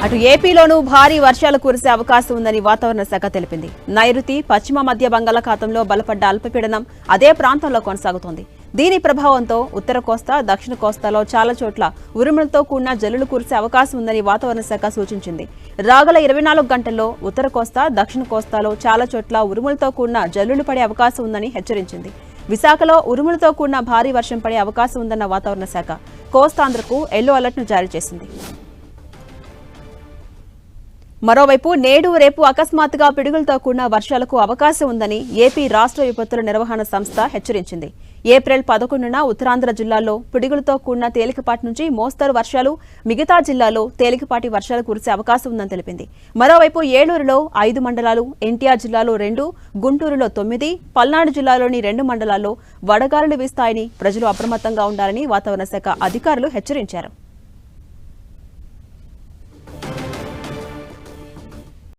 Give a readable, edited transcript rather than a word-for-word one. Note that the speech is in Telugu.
అటు ఏపీలోనూ భారీ వర్షాలు కురిసే అవకాశం ఉందని వాతావరణ శాఖ తెలిపింది. నైరుతి పశ్చిమ మధ్య బంగాళాఖాతంలో బలపడ్డ అల్పపీడనం అదే ప్రాంతంలో కొనసాగుతోంది. దీని ప్రభావంతో ఉత్తర కోస్తా, దక్షిణ కోస్తాలో చాలా చోట్ల ఉరుములతో కూడిన జల్లులు కురిసే అవకాశం ఉందని వాతావరణ శాఖ సూచించింది. రాగల 24 గంటల్లో ఉత్తర కోస్తా, దక్షిణ కోస్తాలో చాలా చోట్ల ఉరుములతో కూడిన జల్లులు పడే అవకాశం ఉందని హెచ్చరించింది. విశాఖలో ఉరుములతో కూడిన భారీ వర్షం పడే అవకాశం ఉందన్న వాతావరణ శాఖ కోస్తాంధ్రకు ఎల్లో అలర్ట్ను జారీ చేసింది. మరోవైపు నేడు రేపు అకస్మాత్తుగా పిడుగులతో కూడిన వర్షాలకు అవకాశం ఉందని ఏపీ రాష్ట్ర విపత్తుల నిర్వహణ సంస్థ హెచ్చరించింది. ఏప్రిల్ 11న ఉత్తరాంధ్ర జిల్లాల్లో పిడుగులతో కూడిన తేలికపాటి నుంచి మోస్తరు వర్షాలు, మిగతా జిల్లాల్లో తేలికపాటి వర్షాలు కురిసే అవకాశం ఉందని తెలిపింది. మరోవైపు ఏలూరులో 5 మండలాలు, ఎన్టీఆర్ జిల్లాలో 2, గుంటూరులో 9, పల్నాడు జిల్లాలోని 2 మండలాల్లో వడగాలులు వీస్తాయని ప్రజలు అప్రమత్తంగా ఉండాలని వాతావరణ శాఖ అధికారులు హెచ్చరించారు.